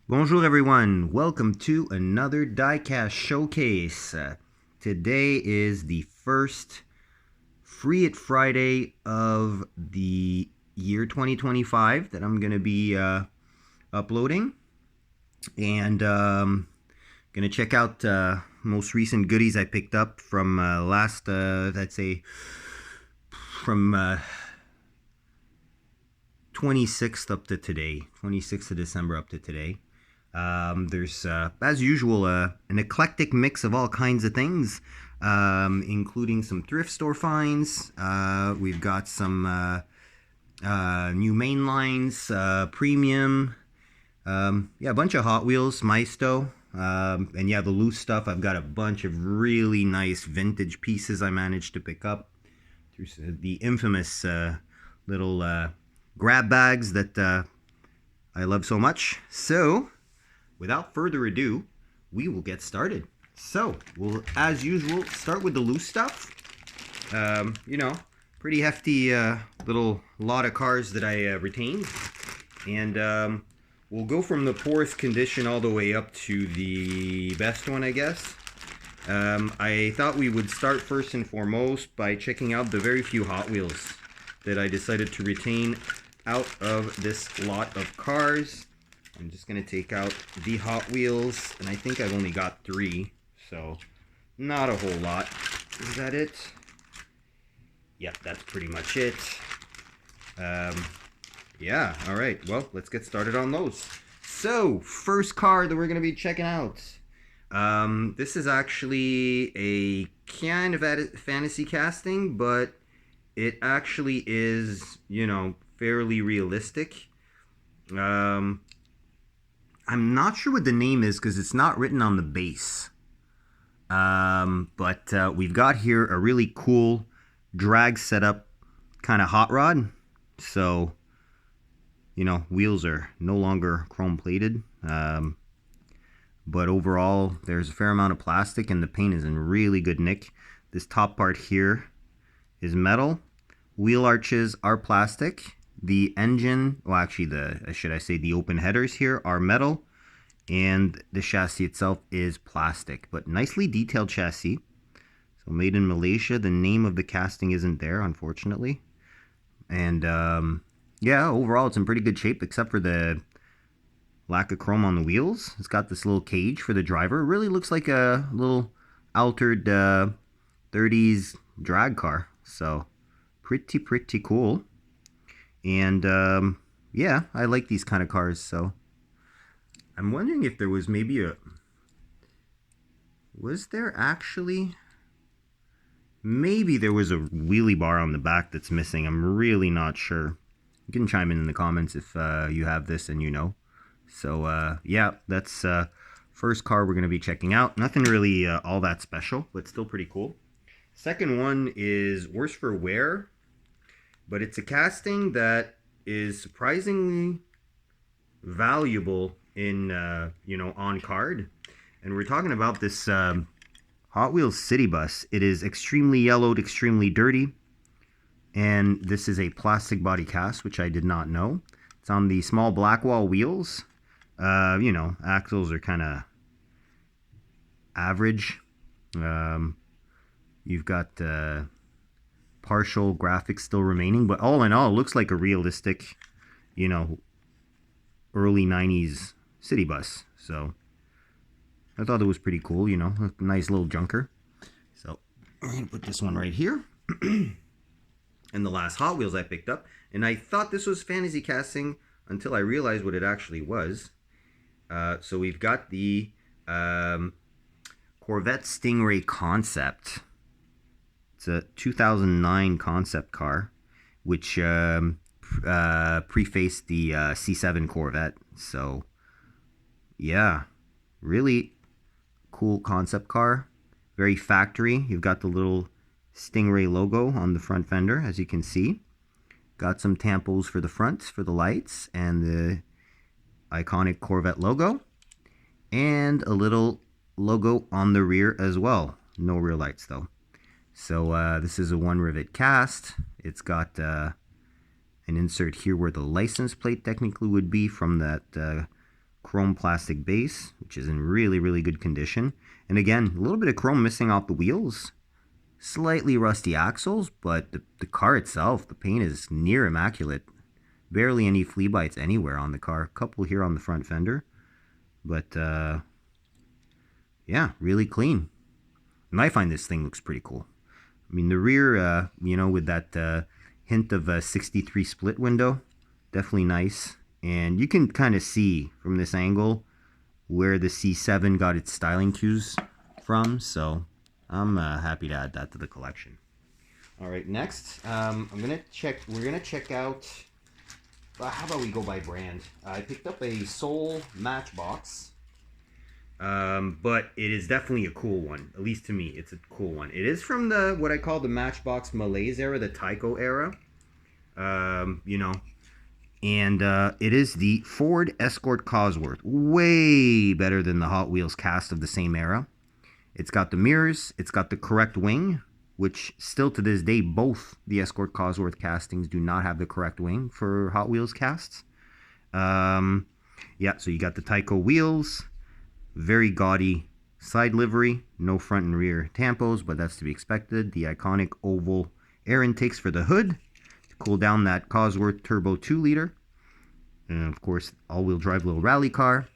Bonjour everyone, welcome to another diecast showcase. Today is the first Free It Friday of the year 2025 that I'm going to be uploading. And going to check out most recent goodies I picked up from last, let's say, from 26th up to today, 26th of December up to today. There's, as usual, an eclectic mix of all kinds of things, including some thrift store finds. We've got some new main lines, premium. Yeah, a bunch of Hot Wheels, Maisto. And yeah, the loose stuff. I've got a bunch of really nice vintage pieces I managed to pick up through the infamous little grab bags that I love so much. So, without further ado, we will get started. So, we'll, as usual, start with the loose stuff. Pretty hefty little lot of cars that I retained. And we'll go from the poorest condition all the way up to the best one, I guess. I thought we would start first and foremost by checking out the very few Hot Wheels that I decided to retain out of this lot of cars. I'm just going to take out the Hot Wheels, and I think I've only got 3, so not a whole lot. Is that it? Yep, that's pretty much it. Yeah, alright, well, let's get started on those. So, first car that we're going to be checking out. This is actually a kind of fantasy casting, but it actually is, fairly realistic. I'm not sure what the name is because it's not written on the base. But we've got here a really cool drag setup kind of hot rod. So, wheels are no longer chrome plated. But overall, there's a fair amount of plastic and the paint is in really good nick. This top part here is metal. Wheel arches are plastic. The engine, well actually the open headers here are metal, and the chassis itself is plastic, but nicely detailed chassis. So made in Malaysia. The name of the casting isn't there, unfortunately. And yeah, overall it's in pretty good shape except for the lack of chrome on the wheels. It's got this little cage for the driver. It really looks like a little altered 30s drag car. So pretty cool. And yeah, I like these kind of cars, so I'm wondering if there was maybe maybe there was a wheelie bar on the back that's missing. I'm really not sure. You can chime in the comments if you have this and you know. So yeah, that's first car we're going to be checking out. Nothing really all that special, but still pretty cool. Second one is worse for wear. But it's a casting that is surprisingly valuable in, on card. And we're talking about this Hot Wheels City Bus. It is extremely yellowed, extremely dirty. And this is a plastic body cast, which I did not know. It's on the small black wall wheels. Axles are kind of average. You've got partial graphics still remaining, but all in all, it looks like a realistic, early 90s city bus. So I thought it was pretty cool, a nice little junker. So I'm going to put this one right here. And the last Hot Wheels I picked up, and I thought this was fantasy casting until I realized what it actually was. So we've got the Corvette Stingray Concept. It's a 2009 concept car, which prefaced the C7 Corvette. So, yeah, really cool concept car. Very factory. You've got the little Stingray logo on the front fender, as you can see. Got some tampos for the front, for the lights, and the iconic Corvette logo. And a little logo on the rear as well. No rear lights, though. So this is a 1-rivet cast. It's got an insert here where the license plate technically would be from that chrome plastic base, which is in really, really good condition. And again, a little bit of chrome missing off the wheels. Slightly rusty axles, but the car itself, the paint is near immaculate. Barely any flea bites anywhere on the car. A couple here on the front fender. But, yeah, really clean. And I find this thing looks pretty cool. I mean, the rear, you know, with that hint of a 63 split window, definitely nice. And you can kind of see from this angle where the C7 got its styling cues from. So I'm happy to add that to the collection. All right, next, we're gonna check out, how about we go by brand? I picked up a Soul Matchbox. But it is definitely a cool one. At least to me, it's a cool one. It is from the what I call the Matchbox Malaise era, the Tyco era. You know, and it is the Ford Escort Cosworth. Way better than the Hot Wheels cast of the same era. It's got the mirrors. It's got the correct wing, which still to this day, both the Escort Cosworth castings do not have the correct wing for Hot Wheels casts. Yeah, so you got the Tyco wheels. Very gaudy side livery, no front and rear tampos, but that's to be expected. The iconic oval air intakes for the hood to cool down that Cosworth Turbo 2-liter. And of course, all-wheel drive little rally car.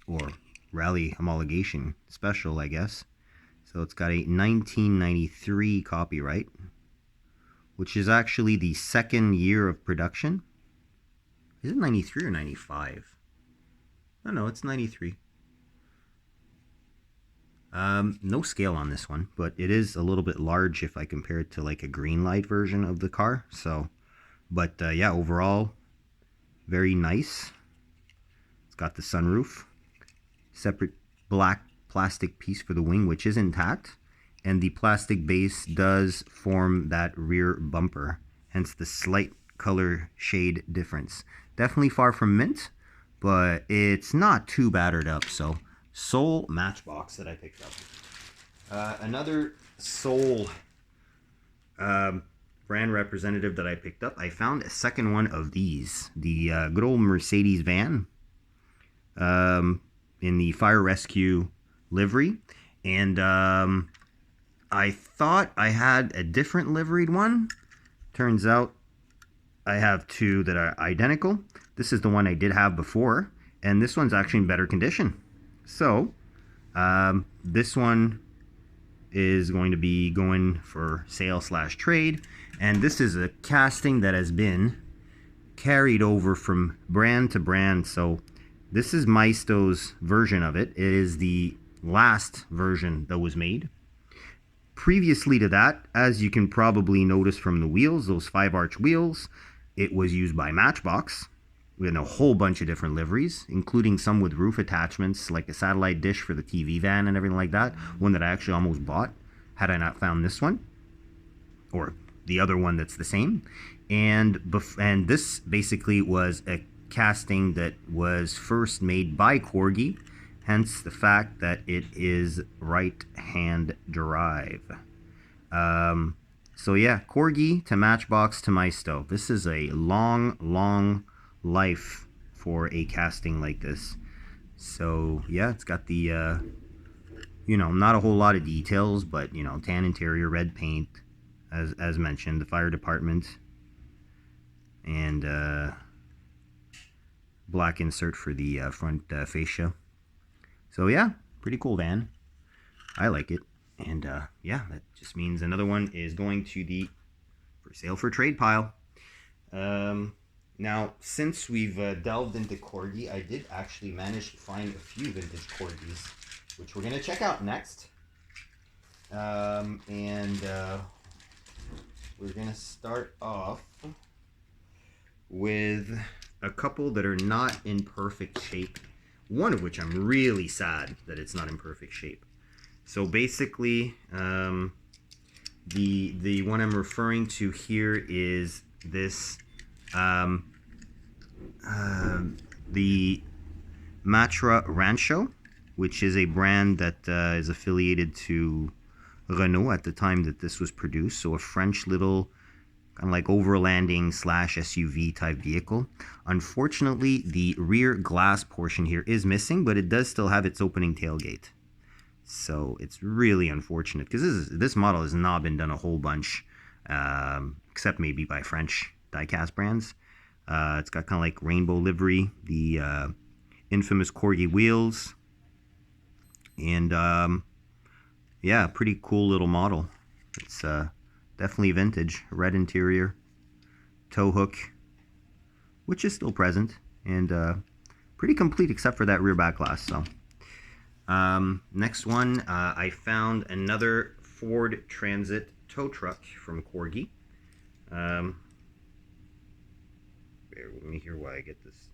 Or rally homologation special, I guess. So it's got a 1993 copyright, which is actually the second year of production. Is it 93 or 95? No, it's 93. No scale on this one, but it is a little bit large if I compare it to like a green light version of the car. So, but yeah, overall, very nice. It's got the sunroof, separate black plastic piece for the wing, which is intact, and the plastic base does form that rear bumper, hence the slight color shade difference. Definitely far from mint, but it's not too battered up. So Soul Matchbox that I picked up. Another Soul brand representative that I picked up. I found a second one of these. The good old Mercedes van in the fire rescue livery. And I thought I had a different liveried one. Turns out I have two that are identical. This is the one I did have before, and this one's actually in better condition. So, this one is going to be going for sale/trade, and this is a casting that has been carried over from brand to brand. So, this is Maisto's version of it. It is the last version that was made. Previously to that, as you can probably notice from the wheels, those 5-arch wheels, it was used by Matchbox in a whole bunch of different liveries, including some with roof attachments, like a satellite dish for the TV van and everything like that. One that I actually almost bought had I not found this one, or the other one that's the same. And this basically was a casting that was first made by Corgi, hence the fact that it is right-hand drive. So yeah, Corgi to Matchbox to Maisto. This is a long, long life for a casting like this. So yeah, it's got the you know, not a whole lot of details, but you know, tan interior, red paint, as mentioned, the fire department, and black insert for the front fascia. So yeah, pretty cool van. I like it. And yeah, that just means another one is going to the for sale for trade pile. Now, since we've delved into Corgi, I did actually manage to find a few vintage Corgis, which we're going to check out next. And we're going to start off with a couple that are not in perfect shape. One of which I'm really sad that it's not in perfect shape. So basically, the one I'm referring to here is this, the Matra Rancho, which is a brand that is affiliated to Renault at the time that this was produced. So a French little kind of like overlanding slash SUV type vehicle. Unfortunately, the rear glass portion here is missing, but it does still have its opening tailgate. So it's really unfortunate because this model has not been done a whole bunch, except maybe by French diecast brands. It's got kind of like rainbow livery, the infamous Corgi wheels, and yeah, pretty cool little model. It's definitely vintage. Red interior, tow hook, which is still present, and pretty complete except for that rear back glass. So next one, I found another Ford Transit tow truck from Corgi. Bear with me here while I get this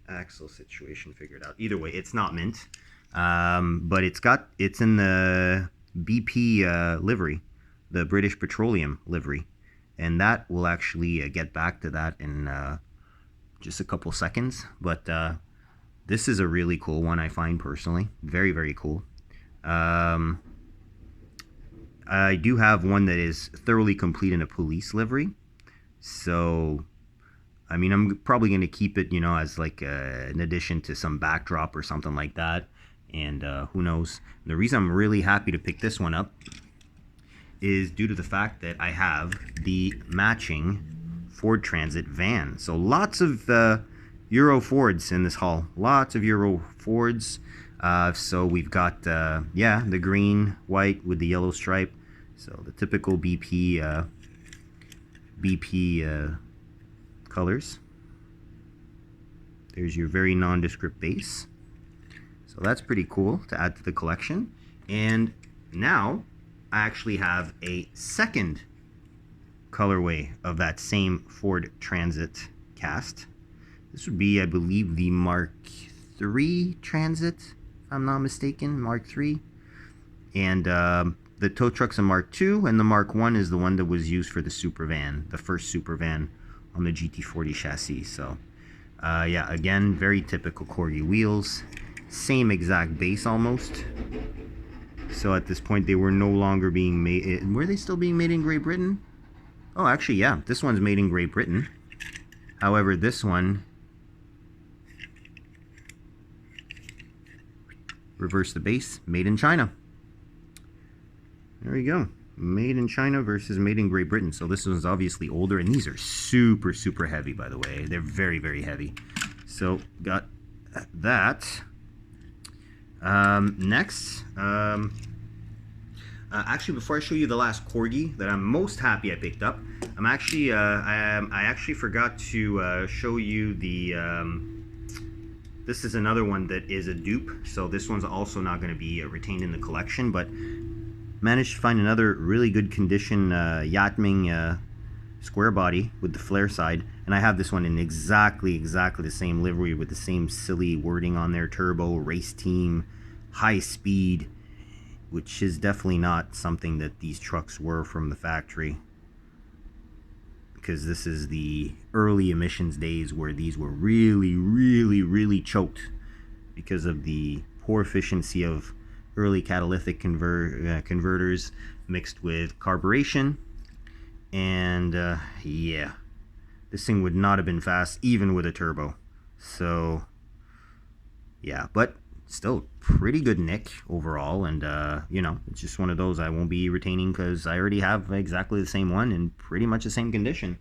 axle situation figured out. Either way, it's not mint, but it's in the BP livery, the British Petroleum livery, and that will actually get back to that in just a couple seconds. But this is a really cool one, I find personally. Very, very cool. I do have one that is thoroughly complete in a police livery. So, I mean, I'm probably going to keep it, as like an addition to some backdrop or something like that. And who knows? The reason I'm really happy to pick this one up is due to the fact that I have the matching Ford Transit van. So lots of Euro Fords in this haul. Lots of Euro Fords. So we've got, the green, white with the yellow stripe. So the typical BP colors. There's your very nondescript base. So that's pretty cool to add to the collection. And now I actually have a second colorway of that same Ford Transit cast. This would be, I believe, the Mark III Transit, if I'm not mistaken, Mark III. And the tow truck's a Mark II, and the Mark I is the one that was used for the super van, the first super van on the GT40 chassis. So, yeah, again, very typical Corgi wheels. Same exact base almost. So at this point, they were no longer being made. Were they still being made in Great Britain? Oh, actually, yeah, this one's made in Great Britain. However, this one, reverse the base, made in China. There we go. Made in China versus made in Great Britain. So this one's obviously older, and these are super, super heavy, by the way. They're very, very heavy. So, got that. Next, actually, before I show you the last Corgi that I'm most happy I picked up, I'm actually, I actually forgot to show you the, this is another one that is a dupe, so this one's also not going to be retained in the collection, but managed to find another really good condition Yatming square body with the flare side, and I have this one in exactly the same livery with the same silly wording on there, turbo, race team, high speed, which is definitely not something that these trucks were from the factory, because this is the early emissions days where these were really choked because of the poor efficiency of early catalytic converters mixed with carburation. And yeah, this thing would not have been fast even with a turbo. So yeah, but still pretty good nick overall, and it's just one of those I won't be retaining because I already have exactly the same one in pretty much the same condition.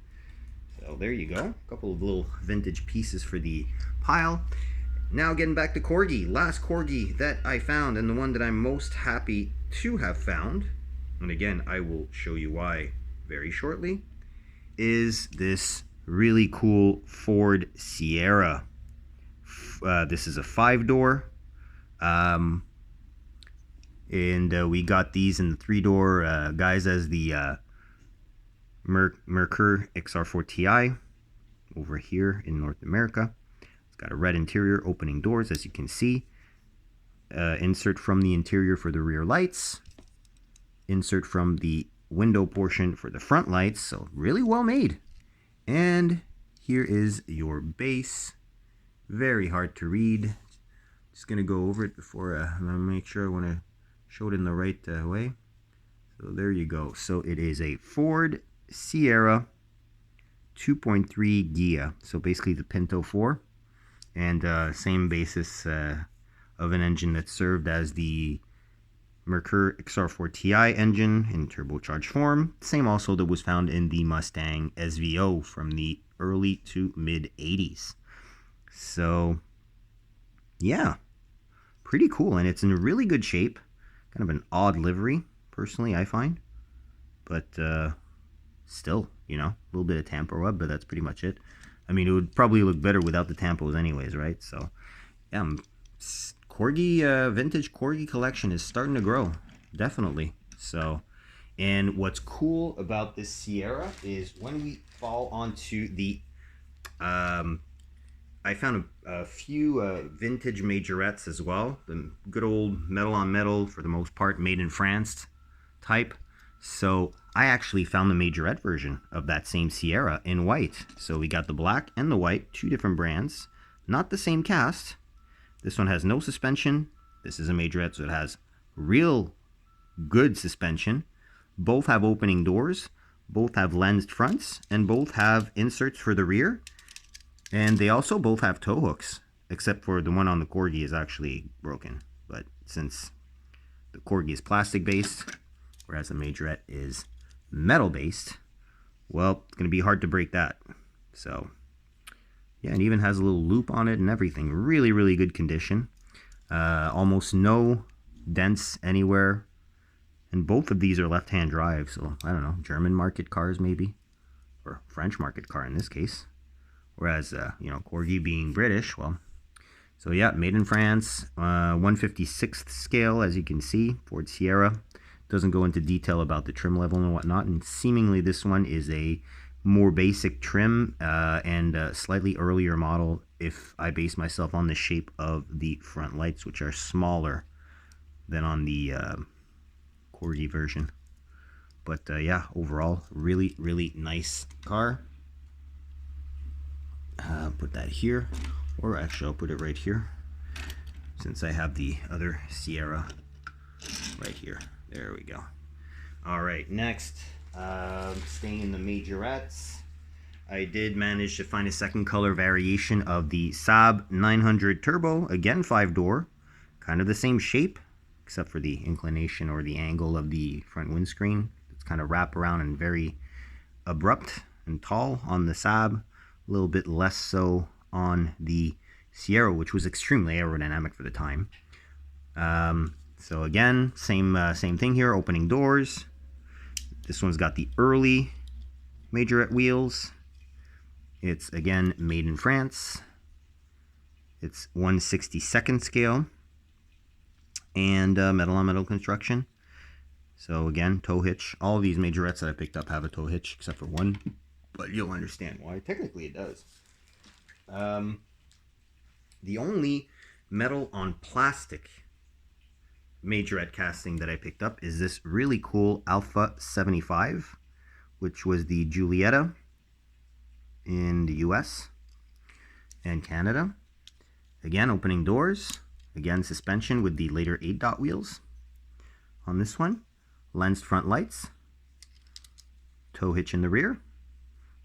So there you go, a couple of little vintage pieces for the pile. Now getting back to Corgi, last Corgi that I found, and the one that I'm most happy to have found, and again I will show you why very shortly, is this really cool Ford Sierra. This is a 5-door, and we got these in the 3-door guys as the Merkur XR4 Ti over here in North America. It's got a red interior, opening doors, as you can see. Insert from the interior for the rear lights. Insert from the window portion for the front lights. So really well made. And here is your base. Very hard to read. Just going to go over it before I make sure I want to show it in the right way. So there you go. So it is a Ford Sierra 2.3 Gia, so basically the Pinto 4, and same basis of an engine that served as the Merkur XR4 Ti engine in turbocharged form. Same also that was found in the Mustang SVO from the early to mid 80s. So yeah, pretty cool, and it's in really good shape. Kind of an odd livery, personally, I find, but still, you know, a little bit of tampo rub, but that's pretty much it. I mean, it would probably look better without the tampos anyways, right? So yeah, Corgi vintage Corgi collection is starting to grow, definitely. So, and what's cool about this Sierra is when we fall onto the I found a few vintage majorettes as well. The good old metal on metal, for the most part, made in France type. So I actually found the majorette version of that same Sierra in white. So we got the black and the white, two different brands. Not the same cast. This one has no suspension. This is a majorette, so it has real good suspension. Both have opening doors. Both have lensed fronts. And both have inserts for the rear. And they also both have tow hooks, except for the one on the Corgi is actually broken. But since the Corgi is plastic based, whereas the majorette is metal based, well, it's going to be hard to break that. So yeah, it even has a little loop on it and everything. Really, really good condition. Almost no dents anywhere. And both of these are left-hand drive, so I don't know, German market cars maybe, or French market car in this case. Whereas, you know, Corgi being British, well, so yeah, made in France, 1/56th scale, as you can see, Ford Sierra. Doesn't go into detail about the trim level and whatnot, and seemingly this one is a more basic trim and a slightly earlier model if I base myself on the shape of the front lights, which are smaller than on the Corgi version. But yeah, overall, really, really nice car. Put that here, or actually I'll put it right here since I have the other Sierra right here. There we go. All right, next, staying in the majorettes, I did manage to find a second color variation of the Saab 900 Turbo, again 5-door, kind of the same shape except for the inclination or the angle of the front windscreen. It's kind of wrap around and very abrupt and tall on the Saab. A little bit less so on the Sierra, which was extremely aerodynamic for the time. So again, same thing here, opening doors. This one's got the early majorette wheels. It's again made in France. It's 1/62nd scale and metal on metal construction. So again, tow hitch. All of these majorettes that I picked up have a tow hitch except for one, but you'll understand why. Technically it does. The only metal on plastic majorette casting that I picked up is this really cool Alpha 75, which was the Giulietta in the US and Canada. Again, opening doors. Again, suspension with the later 8-dot wheels on this one. Lensed front lights. Tow hitch in the rear.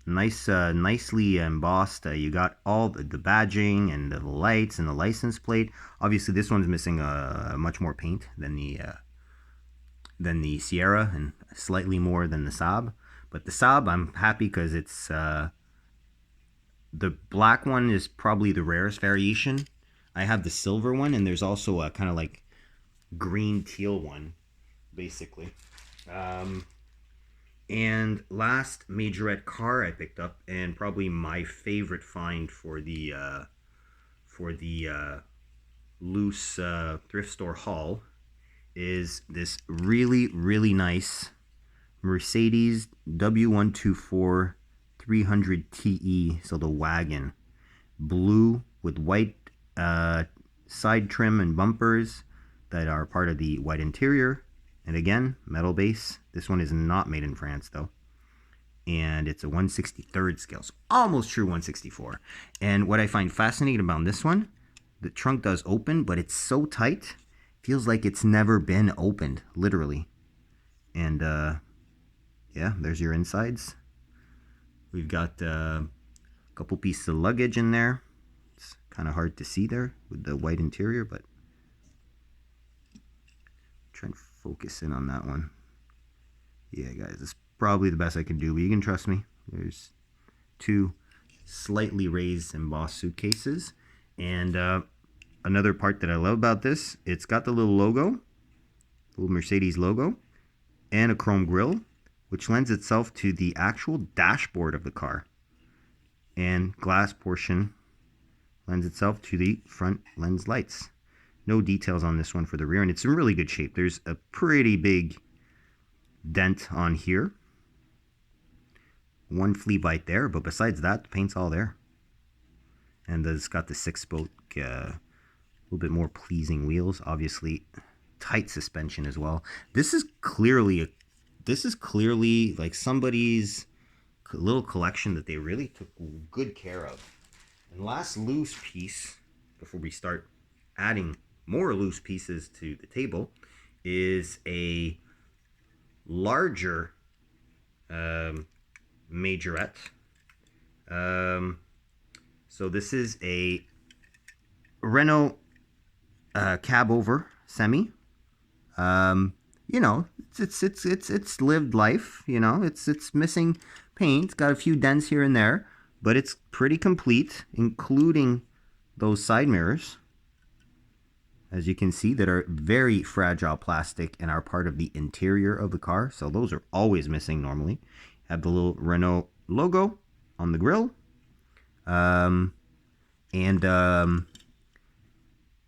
Nicely embossed. You got all the badging and the lights and the license plate. Obviously, this one's missing much more paint than the Sierra and slightly more than the Saab. But the Saab, I'm happy because it's the black one is probably the rarest variation. I have the silver one, and there's also a kind of like green teal one, basically. And last majorette car I picked up, and probably my favorite find for the loose thrift store haul, is this really nice Mercedes W124 300 TE, so the wagon, blue with white side trim and bumpers that are part of the white interior. And again, metal base. This one is not made in France though. And it's a 1/63rd scale, so almost true 1/64. And what I find fascinating about this one, the trunk does open, but it's so tight, feels like it's never been opened, literally. And yeah, there's your insides. We've got a couple pieces of luggage in there. It's kind of hard to see there with the white interior, but try and focus in on that one. Yeah, guys, it's probably the best I can do, but you can trust me. There's two slightly raised embossed suitcases. And another part that I love about this, it's got the little logo, little Mercedes logo, and a chrome grille, which lends itself to the actual dashboard of the car. And glass portion lends itself to the front lens lights. No details on this one for the rear, and it's in really good shape. There's a pretty big dent on here. One flea bite there, but besides that, the paint's all there. And it's got the 6-spoke, a little bit more pleasing wheels. Obviously, tight suspension as well. This is clearly like somebody's little collection that they really took good care of. And last loose piece, before we start adding more loose pieces to the table, is a larger majorette. So this is a Renault cab over semi. You know, it's lived life. You know, it's missing paint. It's got a few dents here and there, but it's pretty complete, including those side mirrors, as you can see, that are very fragile plastic and are part of the interior of the car. So those are always missing normally. Have the little Renault logo on the grille.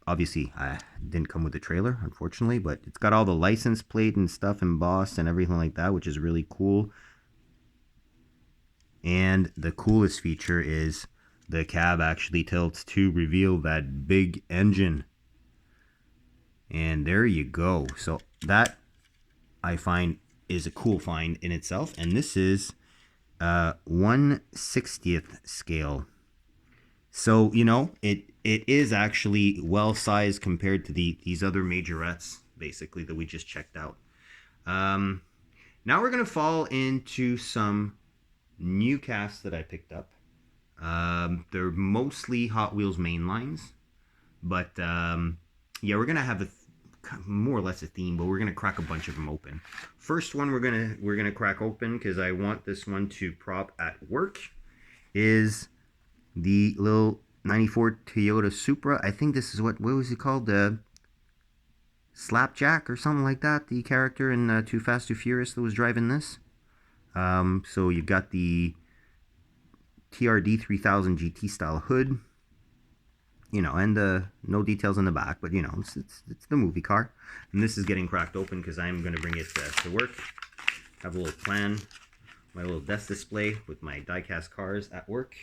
Obviously, I didn't come with the trailer, unfortunately, but it's got all the license plate and stuff embossed and everything like that, which is really cool. And the coolest feature is the cab actually tilts to reveal that big engine. And there you go. So that, I find, is a cool find in itself. And this is 1/60th scale. So, you know, it is actually well sized compared to these other majorettes, basically, that we just checked out. Now we're going to fall into some new casts that I picked up. They're mostly Hot Wheels mainlines, but yeah, we're going to have more or less a theme, but we're going to crack a bunch of them open. First one we're going to crack open, because I want this one to prop at work, is the little 94 Toyota Supra. I think this is what was it called? Slapjack or something like that. The character in Too Fast, Too Furious that was driving this. So you've got the TRD 3000 GT style hood. You know, and no details in the back, but you know, it's the movie car. And this is getting cracked open because I'm going to bring it to work. Have a little plan, my little desk display with my diecast cars at work.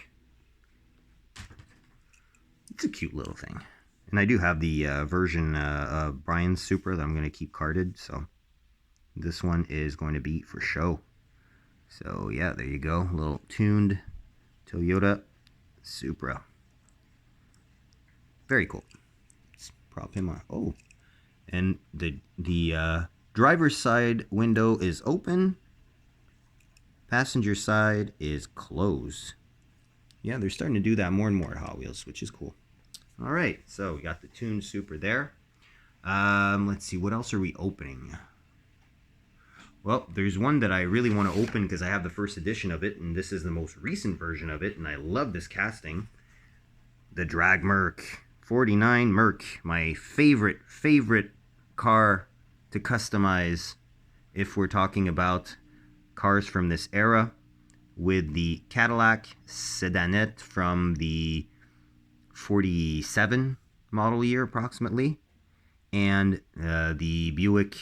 It's a cute little thing. And I do have the version of Brian's Supra that I'm going to keep carded. So this one is going to be for show. So yeah, there you go. A little tuned Toyota Supra. Very cool. Let's prop him on. Oh, and the driver's side window is open. Passenger side is closed. Yeah, they're starting to do that more and more at Hot Wheels, which is cool. All right, so we got the tuned Supra there. Let's see, what else are we opening? Well, there's one that I really want to open because I have the first edition of it, and this is the most recent version of it, and I love this casting. The Drag Merc 49 Merc, my favorite car to customize if we're talking about cars from this era, with the Cadillac Sedanette from the 47 model year approximately, and the Buick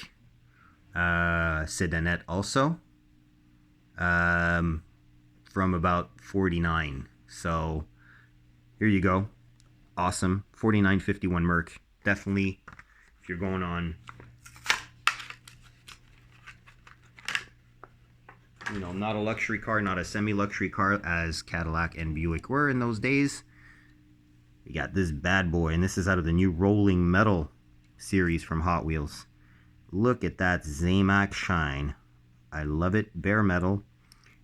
Sedanette also from about 49. So here you go. Awesome. 4951 Merc. Definitely, if you're going on, you know, not a luxury car, not a semi-luxury car as Cadillac and Buick were in those days. We got this bad boy, and this is out of the new Rolling Metal series from Hot Wheels. Look at that Zamac shine. I love it. Bare metal.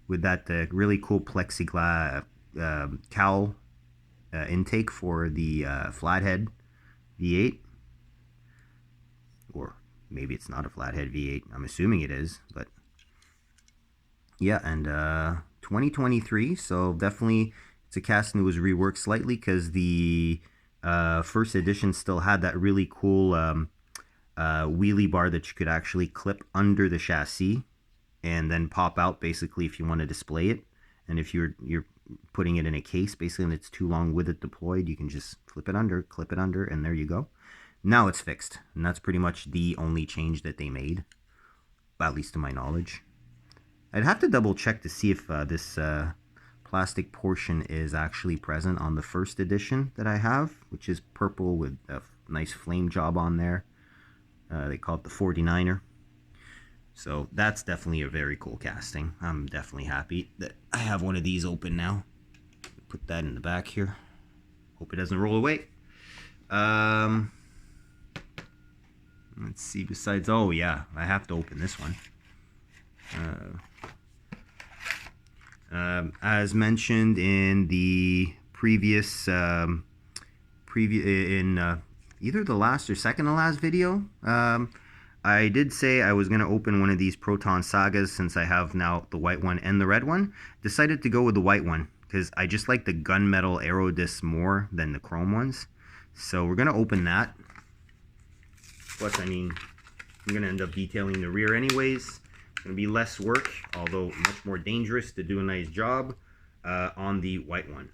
with that really cool plexiglass cowl intake for the flathead V8. Or maybe it's not a flathead V8. I'm assuming it is, but yeah. And 2023, so definitely it's a casting that was reworked slightly because the first edition still had that really cool wheelie bar that you could actually clip under the chassis and then pop out basically if you want to display it. And if you're putting it in a case basically and it's too long with it deployed, you can just clip it under, and there you go. Now it's fixed, and that's pretty much the only change that they made, at least to my knowledge. I'd have to double check to see if this plastic portion is actually present on the first edition that I have, which is purple with a nice flame job on there. They call it the 49er. So that's definitely a very cool casting. I'm definitely happy that I have one of these open now. Put that in the back here. Hope it doesn't roll away. Let's see, besides, oh yeah, I have to open this one. As mentioned in the previous, either the last or second to last video, I did say I was going to open one of these Proton Sagas since I have now the white one and the red one. Decided to go with the white one because I just like the gunmetal aero discs more than the chrome ones. So we're going to open that. Plus, I mean, I'm going to end up detailing the rear anyways. It's going to be less work, although much more dangerous to do a nice job on the white one.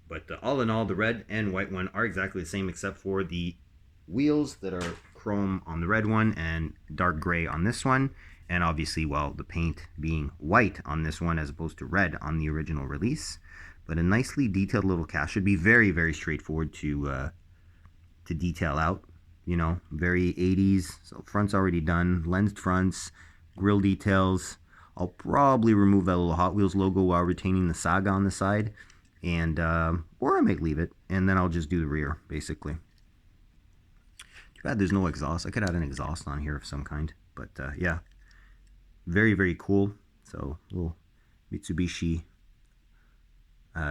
But all in all, the red and white one are exactly the same except for the wheels that are chrome on the red one and dark gray on this one. And obviously, well, the paint being white on this one as opposed to red on the original release. But a nicely detailed little cast. Should be very, very straightforward to detail out. You know, very 80s. So front's already done. Lensed fronts, grille details. I'll probably remove that little Hot Wheels logo while retaining the Saga on the side. And, or I might leave it. And then I'll just do the rear, basically. Too bad there's no exhaust. I could add an exhaust on here of some kind. But, yeah. Very, very cool. So, little Mitsubishi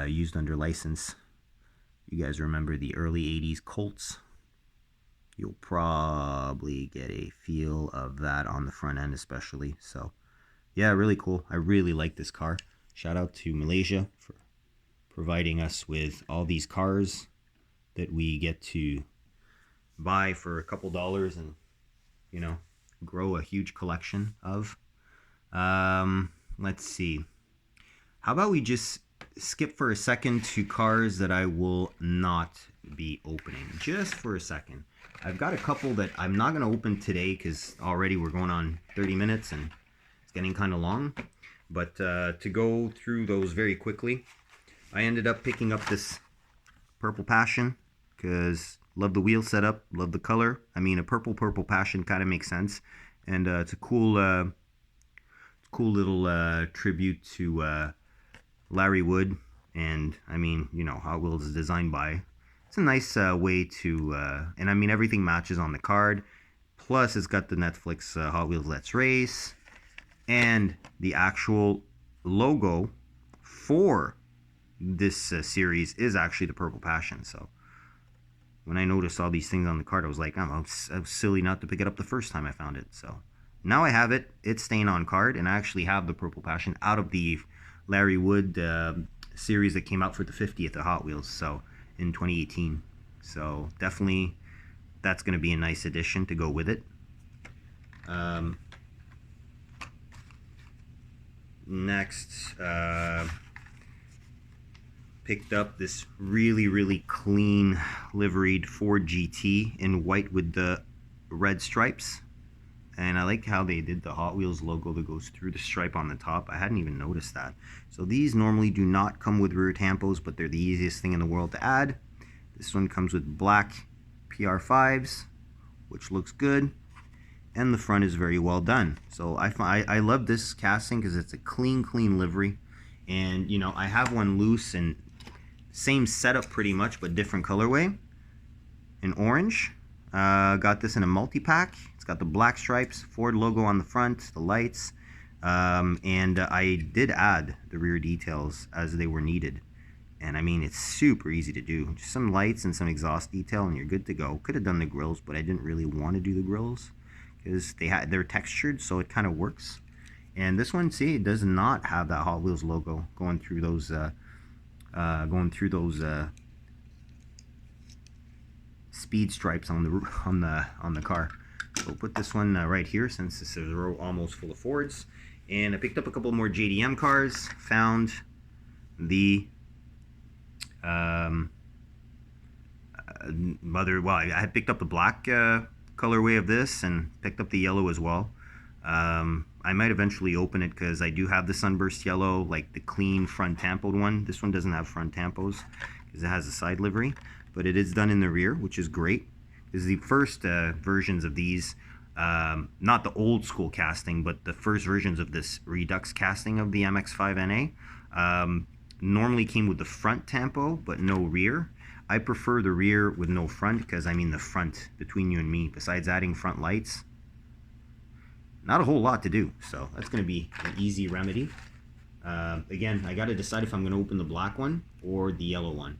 used under license. You guys remember the early 80s Colts? You'll probably get a feel of that on the front end especially. So, yeah, really cool. I really like this car. Shout out to Malaysia for providing us with all these cars that we get to buy for a couple dollars and, you know, grow a huge collection of. Let's see. How about we just skip for a second to cars that I will not be opening, just for a second. I've got a couple that I'm not going to open today because already we're going on 30 minutes and it's getting kind of long. But to go through those very quickly, I ended up picking up this Purple Passion because love the wheel setup, love the color. I mean, a purple Passion kind of makes sense. And it's a cool little tribute to Larry Wood. And I mean, you know, Hot Wheels is designed by. It's a nice way to, and I mean, everything matches on the card. Plus, it's got the Netflix Hot Wheels Let's Race. And the actual logo for this series is actually the Purple Passion. So, when I noticed all these things on the card, I was like, I was silly not to pick it up the first time I found it. So, now I have it. It's staying on card. And I actually have the Purple Passion out of the Larry Wood series that came out for the 50th of Hot Wheels. So, in 2018. So definitely that's going to be a nice addition to go with it. Next, picked up this really clean liveried Ford GT in white with the red stripes. And I like how they did the Hot Wheels logo that goes through the stripe on the top. I hadn't even noticed that. So these normally do not come with rear tampos, but they're the easiest thing in the world to add. This one comes with black PR5s, which looks good. And the front is very well done. So I love this casting because it's a clean livery. And, you know, I have one loose and same setup pretty much, but different colorway. In orange. Got this in a multi-pack. It's got the black stripes, Ford logo on the front, the lights, And I did add the rear details as they were needed. And I mean, it's super easy to do. Just some lights and some exhaust detail and you're good to go. Could have done the grills, but I didn't really want to do the grills because they're textured, so it kind of works. And this one, see, it does not have that Hot Wheels logo going through those speed stripes on the car. So we'll put this one right here since this is a row almost full of Fords. And I picked up a couple more JDM cars. Found the I had picked up the black colorway of this and picked up the yellow as well. I might eventually open it because I do have the sunburst yellow, like the clean front tampoed one. This one doesn't have front tampos because it has a side livery, but it is done in the rear, which is great. Because the first versions of these, not the old school casting, but the first versions of this Redux casting of the MX-5NA, normally came with the front tampo, but no rear. I prefer the rear with no front because, I mean, the front, between you and me, besides adding front lights, not a whole lot to do. So that's going to be an easy remedy. Again, I got to decide if I'm going to open the black one or the yellow one.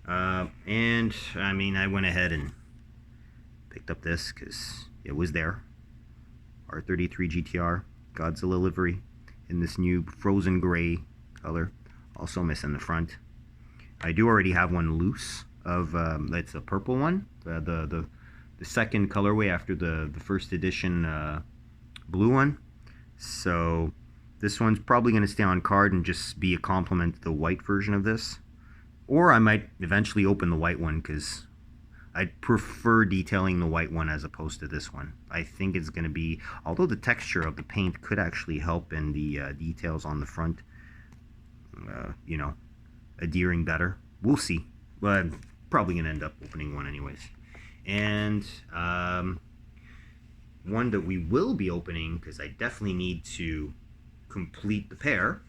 And, I mean, I went ahead and picked up this because it was there. R33 GTR, Godzilla livery in this new frozen gray color. Also missing the front. I do already have one loose of it's a purple one, the second colorway after the first edition blue one. So this one's probably going to stay on card and just be a complement to the white version of this. Or I might eventually open the white one because I'd prefer detailing the white one as opposed to this one. I think it's going to be, although the texture of the paint could actually help in the details on the front, you know, adhering better. We'll see. But I'm probably going to end up opening one anyways. And one that we will be opening, because I definitely need to complete the pair,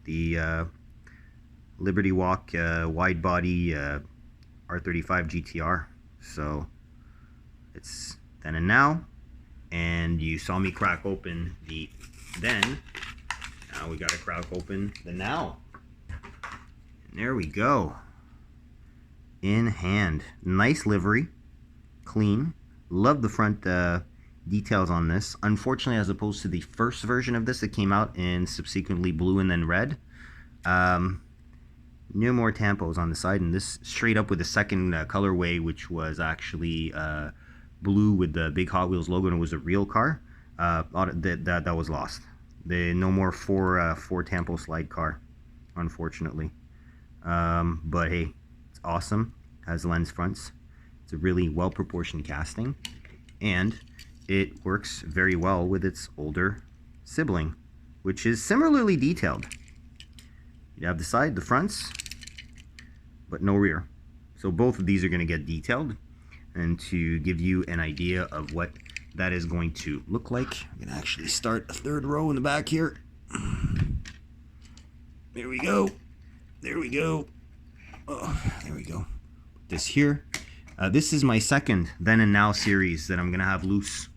the Liberty Walk wide body R35 GTR. So it's then and now, and you saw me crack open the then. Now we gotta crack open the now. And there we go. In hand. Nice livery. Clean. Love the front details on this. Unfortunately, as opposed to the first version of this that came out in subsequently blue and then red, no more tampos on the side, and this straight up with the second colorway, which was actually blue with the big Hot Wheels logo, and it was a real car. That was lost. No more four tampo slide car, unfortunately. But hey, it's awesome. Has lens fronts. It's a really well proportioned casting, and it works very well with its older sibling, which is similarly detailed. You have the side, the fronts, but no rear. So both of these are going to get detailed. And to give you an idea of what that is going to look like, I'm going to actually start a third row in the back here. There we go. There we go. Oh, there we go. Put this here. This is my second Then and Now series that I'm going to have loose.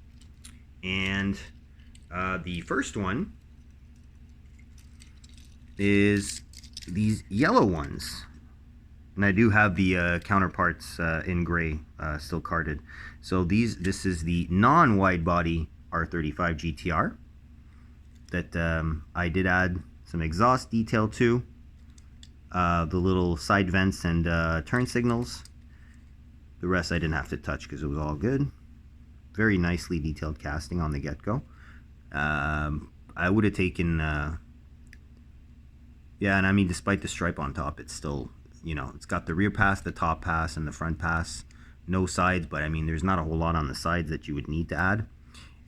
And the first one is these yellow ones, and I do have the counterparts in gray still carded. So this is the non-wide body R35 GTR that I did add some exhaust detail to, the little side vents and turn signals. The rest I didn't have to touch because it was all good. Very nicely detailed casting on the get-go. I would have taken yeah, and I mean, despite the stripe on top, it's still, you know, it's got the rear pass, the top pass, and the front pass. No sides, but I mean, there's not a whole lot on the sides that you would need to add.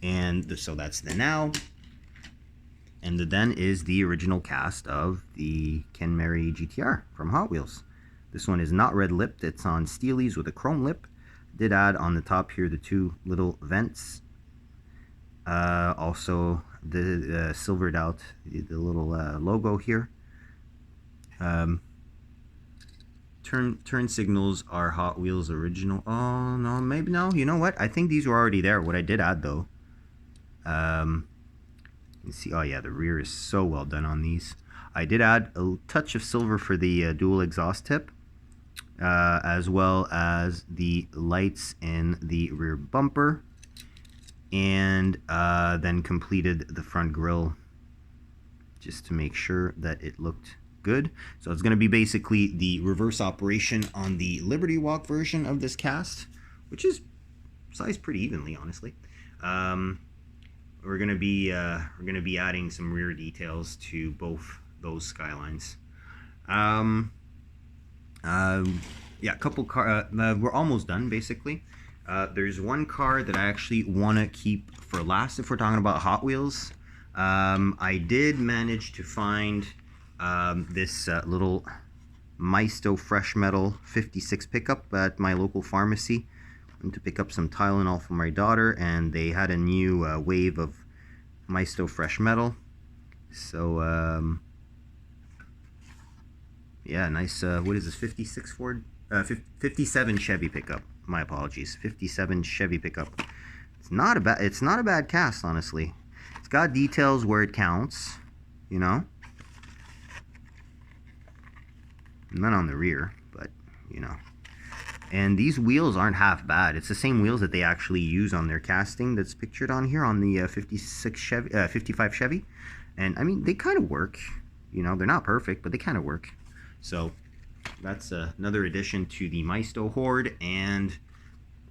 And so that's the now. And the then is the original cast of the Ken Mary GTR from Hot Wheels. This one is not red lipped, it's on steelies with a chrome lip. Did add on the top here the two little vents. Also the silvered out the little logo here. Turn signals are Hot Wheels original. Oh no, maybe no. You know what? I think these were already there. What I did add though, You can see, oh yeah, the rear is so well done on these. I did add a touch of silver for the dual exhaust tip, as well as the lights in the rear bumper, and then completed the front grille just to make sure that it looked good. So it's going to be basically the reverse operation on the Liberty Walk version of this cast, which is sized pretty evenly, honestly. We're going to be adding some rear details to both those skylines. Yeah, a couple car. We're almost done, basically. There's one car that I actually want to keep for last if we're talking about Hot Wheels. I did manage to find this little Maisto Fresh Metal 56 pickup at my local pharmacy. Went to pick up some Tylenol for my daughter, and they had a new wave of Maisto Fresh Metal. So, yeah, nice, what is this, 56 Ford? 57 Chevy pickup. My apologies, 57 Chevy pickup. It's not a bad cast, honestly. It's got details where it counts, you know. Not on the rear, but you know. And these wheels aren't half bad. It's the same wheels that they actually use on their casting that's pictured on here on the 56 Chevy, 55 Chevy. And I mean, they kind of work. You know, they're not perfect, but they kind of work. So that's another addition to the Maisto horde. And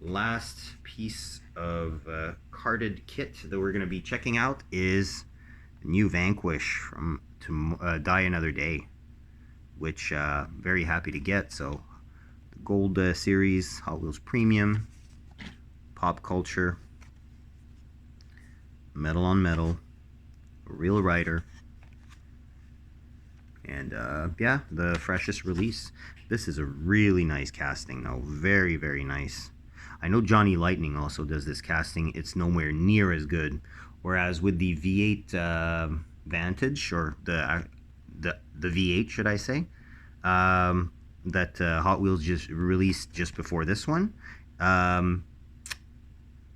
last piece of carded kit that we're going to be checking out is the new Vanquish from Die Another Day, which very happy to get. So the Gold Series, Hot Wheels Premium, Pop Culture, Metal on Metal, Real Rider, and yeah, the freshest release. This is a really nice casting though, very, very nice. I know Johnny Lightning also does this casting. It's nowhere near as good. Whereas with the V8 Vantage, or the V8, should I say, that Hot Wheels just released just before this one,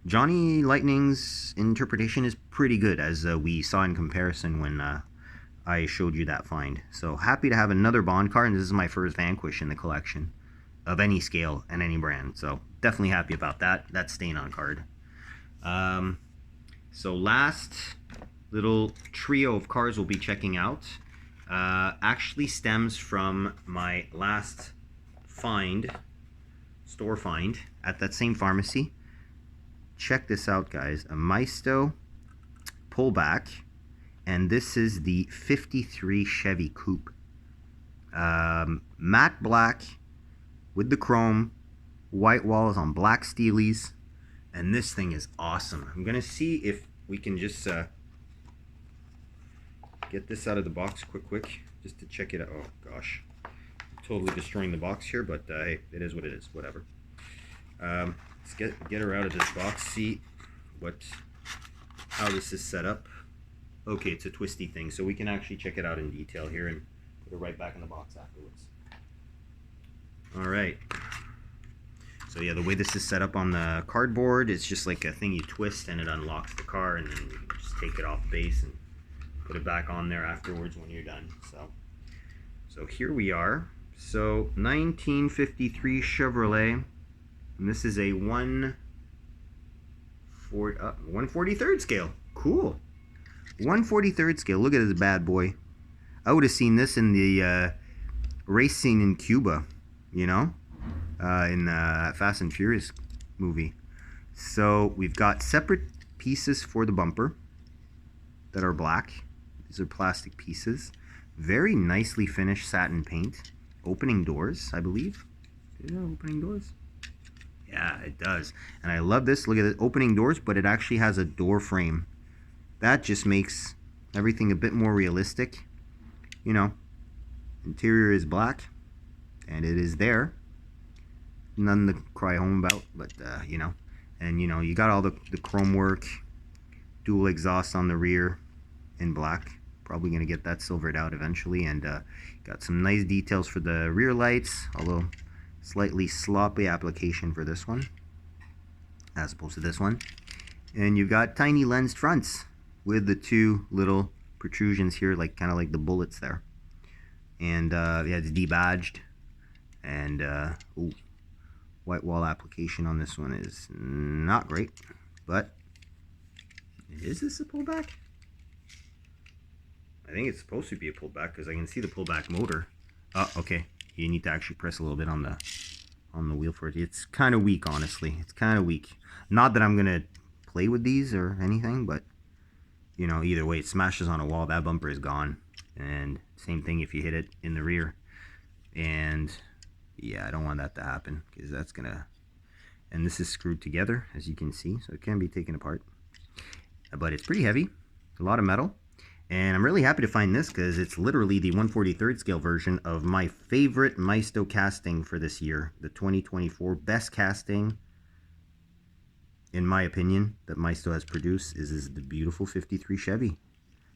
Johnny Lightning's interpretation is pretty good, as we saw in comparison when I showed you that find. So happy to have another Bond car, and this is my first Vanquish in the collection of any scale and any brand. So definitely happy about that. That's staying on card. So last little trio of cars we'll be checking out actually stems from my last find, store find at that same pharmacy. Check this out, guys. A Maisto pullback, and this is the 53 Chevy Coupe. Matte black with the chrome, white walls on black steelies, and this thing is awesome. I'm gonna see if we can just get this out of the box quick, just to check it out. Oh gosh, totally destroying the box here, but hey, it is what it is, whatever. Let's get her out of this box, see how this is set up. Okay, it's a twisty thing, so we can actually check it out in detail here and put it right back in the box afterwards. Alright, so yeah, the way this is set up on the cardboard, it's just like a thing you twist and it unlocks the car, and then you just take it off base and put it back on there afterwards when you're done. So here we are. So 1953 Chevrolet, and this is a 1/43rd scale. Cool. 1/43rd scale. Look at this bad boy. I would have seen this in the race scene in Cuba, you know, in the Fast and Furious movie. So we've got separate pieces for the bumper that are black. These are plastic pieces. Very nicely finished satin paint. Opening doors, I believe. Yeah, opening doors. Yeah, it does. And I love this. Look at it. Opening doors, but it actually has a door frame. That just makes everything a bit more realistic. You know, interior is black, and it is there. Nothing to cry home about, but, you know. And, you know, you got all the chrome work, dual exhaust on the rear in black. Probably going to get that silvered out eventually. And got some nice details for the rear lights, although slightly sloppy application for this one as opposed to this one. And you've got tiny lensed fronts with the two little protrusions here, like kind of like the bullets there. And yeah, it's debadged. And ooh, white wall application on this one is not great, but is this a pullback? I think it's supposed to be a pullback because I can see the pullback motor. Oh, okay. You need to actually press a little bit on the wheel for it. It's kind of weak, honestly. It's kind of weak. Not that I'm gonna play with these or anything, but you know, either way, it smashes on a wall, that bumper is gone. And same thing if you hit it in the rear. And yeah, I don't want that to happen because that's gonna. And this is screwed together, as you can see, so it can be taken apart. But it's pretty heavy, a lot of metal. And I'm really happy to find this because it's literally the 1/43rd scale version of my favorite Maisto casting for this year. The 2024 best casting, in my opinion, that Maisto has produced is the beautiful 53 Chevy.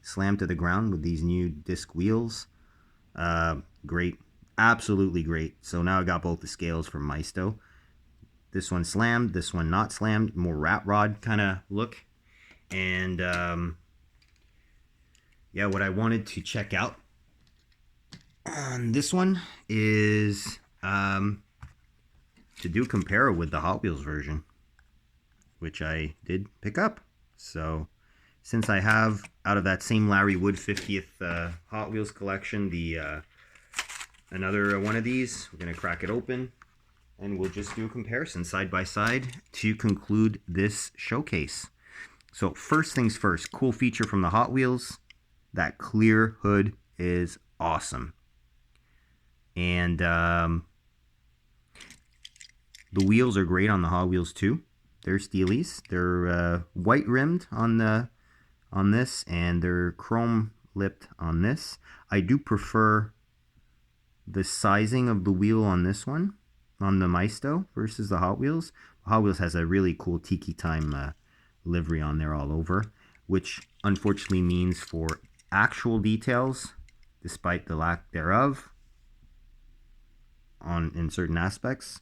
Slammed to the ground with these new disc wheels. Great. Absolutely great. So now I got both the scales from Maisto. This one slammed, this one not slammed. More rat rod kind of look. And yeah, what I wanted to check out on this one is to do compare with the Hot Wheels version, which I did pick up. So since I have out of that same Larry Wood 50th Hot Wheels collection, the another one of these, we're gonna crack it open and we'll just do a comparison side by side to conclude this showcase. So first things first, cool feature from the Hot Wheels, that clear hood is awesome. And the wheels are great on the Hot Wheels too. They're Steelies. They're white rimmed on this, and they're chrome lipped on this. I do prefer the sizing of the wheel on this one, on the Maisto, versus the Hot Wheels. The Hot Wheels has a really cool Tiki Time livery on there all over, which unfortunately means for actual details, despite the lack thereof in certain aspects,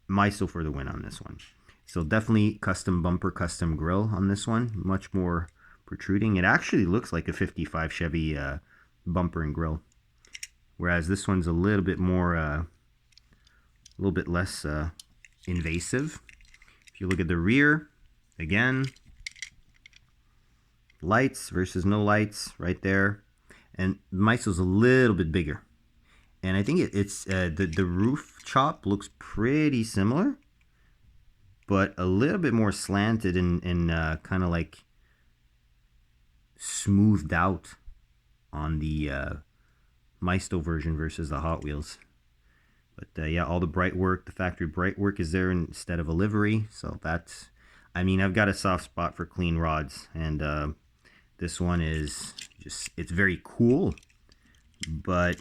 Maisto for the win on this one. So definitely custom bumper, custom grille on this one, much more protruding. It actually looks like a 55 Chevy bumper and grille, whereas this one's a little bit more, a little bit less invasive. If you look at the rear, again, lights versus no lights right there, and Maisto's a little bit bigger, and I think it's the roof chop looks pretty similar, but a little bit more slanted and kind of like smoothed out on the Maisto version versus the Hot Wheels. But yeah, all the bright work, the factory bright work is there instead of a livery. So that's, I mean, I've got a soft spot for clean rods, and this one is just, it's very cool, but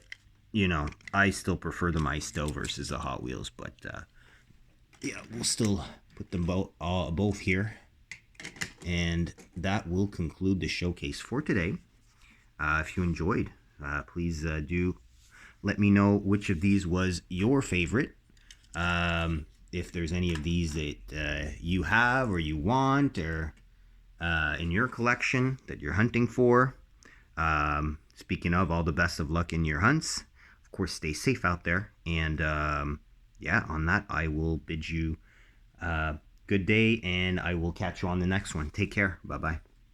you know, I still prefer the Maisto versus the Hot Wheels. But yeah, we'll still put them both here, and that will conclude the showcase for today. If you enjoyed, please do let me know which of these was your favorite. If there's any of these that you have or you want, or in your collection that you're hunting for. Speaking of, all the best of luck in your hunts. Of course, stay safe out there. And yeah, on that, I will bid you good day, and I will catch you on the next one. Take care. Bye-bye.